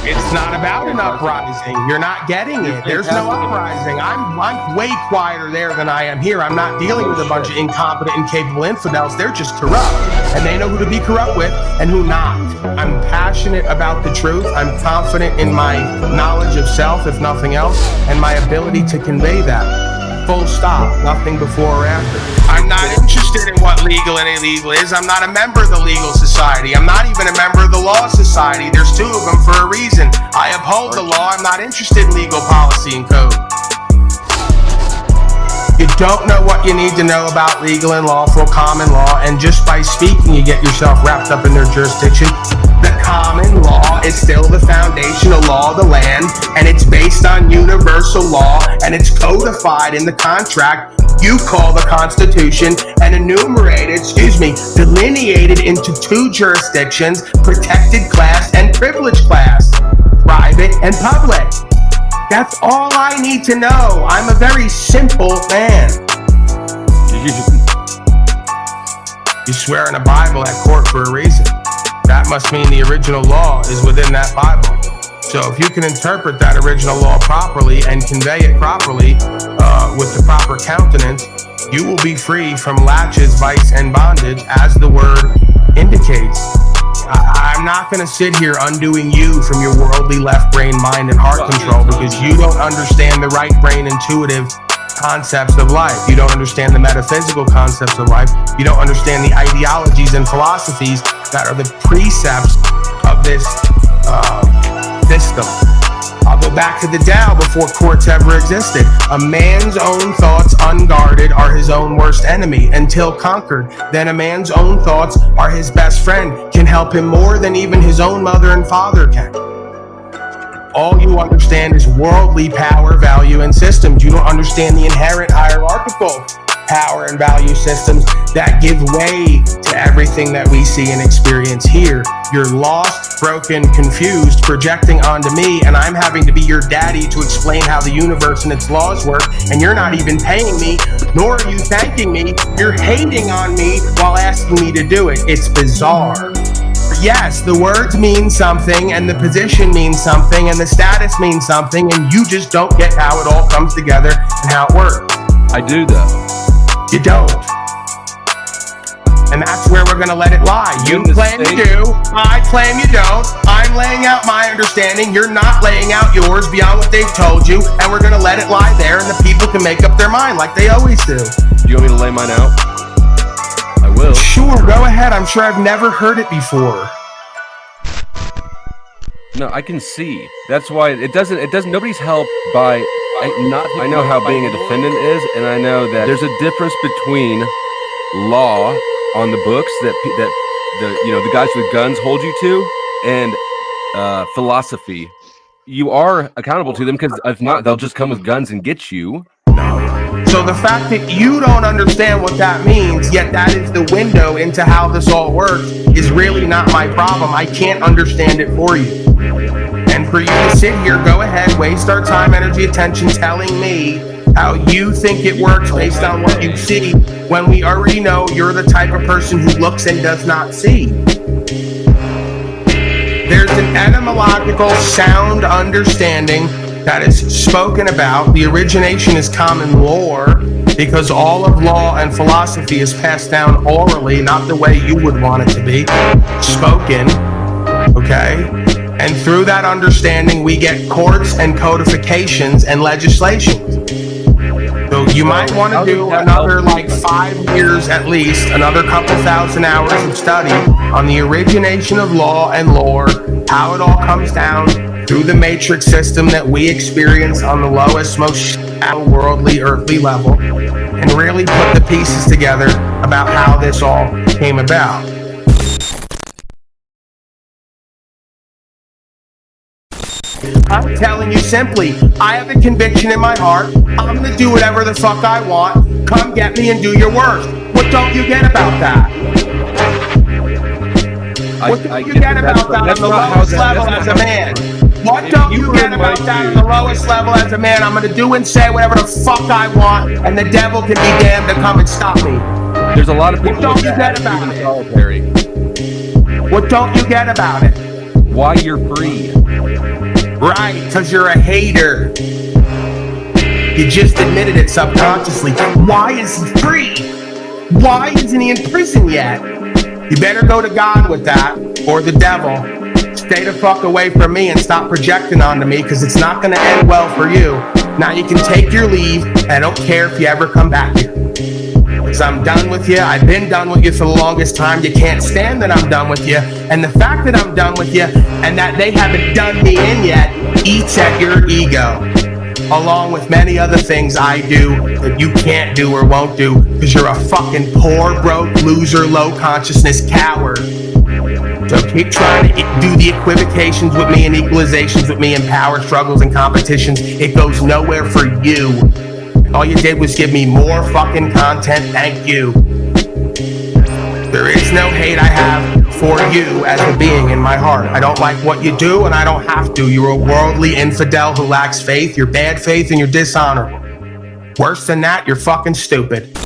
It's not about an uprising. You're not getting it. There's no uprising. I'm way quieter there than I am here. I'm not dealing with a bunch of incompetent, incapable infidels. They're just corrupt. And they know who to be corrupt with and who not. I'm passionate about the truth. I'm confident in my knowledge of self, if nothing else, and my ability to convey that. Full stop. Nothing before or after. I'm not interested in what legal and illegal is. I'm not a member of the legal society. I'm not even a member of the law society. There's two of them for a reason. I uphold the law. I'm not interested in legal policy and code. You don't know what you need to know about legal and lawful common law, and just by speaking, you get yourself wrapped up in their jurisdiction. The common law is still the foundational law of the land, and it's based on universal law, and it's codified in the contract you call the Constitution, and delineated into two jurisdictions: protected class and privileged class, private and public. That's all I need to know. I'm a very simple man. You swear in a Bible at court for a reason. That must mean the original law is within that Bible. So if you can interpret that original law properly and convey it properly with the proper countenance, you will be free from latches, vice, and bondage, as the word indicates. I'm not going to sit here undoing you from your worldly left brain, mind, and heart control, because you don't understand the right brain intuitive concepts of life. You don't understand the metaphysical concepts of life. You don't understand the ideologies and philosophies that are the precepts of this system. I'll go back to the Tao before courts ever existed. A man's own thoughts unguarded are his own worst enemy until conquered. Then a man's own thoughts are his best friend, can help him more than even his own mother and father can. All you understand is worldly power, value, and systems. You don't understand the inherent hierarchical power and value systems that give way to everything that we see and experience here. You're lost, broken, confused, projecting onto me, and I'm having to be your daddy to explain how the universe and its laws work, and you're not even paying me, nor are you thanking me. You're hating on me while asking me to do it. It's bizarre. Yes, the words mean something, and the position means something, and the status means something, and you just don't get how it all comes together and how it works. I do, though. You don't. And that's where we're going to let it lie. You claim you do. I claim you don't. I'm laying out my understanding. You're not laying out yours beyond what they've told you. And we're going to let it lie there, and the people can make up their mind like they always do. Do you want me to lay mine out? I will. Sure, go ahead. I'm sure I've never heard it before. No, I can see. That's why it doesn't, nobody's helped by... I know how being a defendant is, and I know that there's a difference between law on the books that the guys with guns hold you to, and philosophy. You are accountable to them, because if not, they'll just come with guns and get you. So the fact that you don't understand what that means, yet that is the window into how this all works, is really not my problem. I can't understand it for you. And for you to sit here, go ahead, waste our time, energy, attention telling me how you think it works based on what you see, when we already know you're the type of person who looks and does not see. There's an etymological sound understanding that is spoken about. The origination is common lore, because all of law and philosophy is passed down orally, not the way you would want it to be, spoken, okay? And through that understanding, we get courts and codifications and legislations. So you might want to do another 5 years at least, another couple thousand hours of study on the origination of law and lore, how it all comes down through the matrix system that we experience on the lowest, most worldly, earthly level, and really put the pieces together about how this all came about. I'm telling you simply, I have a conviction in my heart. I'm going to do whatever the fuck I want. Come get me and do your worst. What don't you get about that? What don't you get about that on the lowest level as a man? What don't you get about that on the lowest level as a man? I'm going to do and say whatever the fuck I want, and the devil can be damned to come and stop me. There's a lot of people what don't you get about it? Solitary. What don't you get about it? why you're free. Right, because you're a hater. You just admitted it subconsciously. Why is he free? Why isn't he in prison yet? You better go to God with that, or the devil. Stay the fuck away from me and stop projecting onto me, because it's not going to end well for you. Now you can take your leave, and I don't care if you ever come back here. Because I'm done with you. I've been done with you for the longest time. You can't stand that I'm done with you. And the fact that I'm done with you and that they haven't done me in yet eats at your ego. Along with many other things I do that you can't do or won't do, because you're a fucking poor, broke, loser, low consciousness coward. So keep trying to do the equivocations with me and equalizations with me and power struggles and competitions. It goes nowhere for you. All you did was give me more fucking content. Thank you. There is no hate I have for you as a being in my heart. I don't like what you do, and I don't have to. You're a worldly infidel who lacks faith. You're bad faith and you're dishonorable. Worse than that, you're fucking stupid.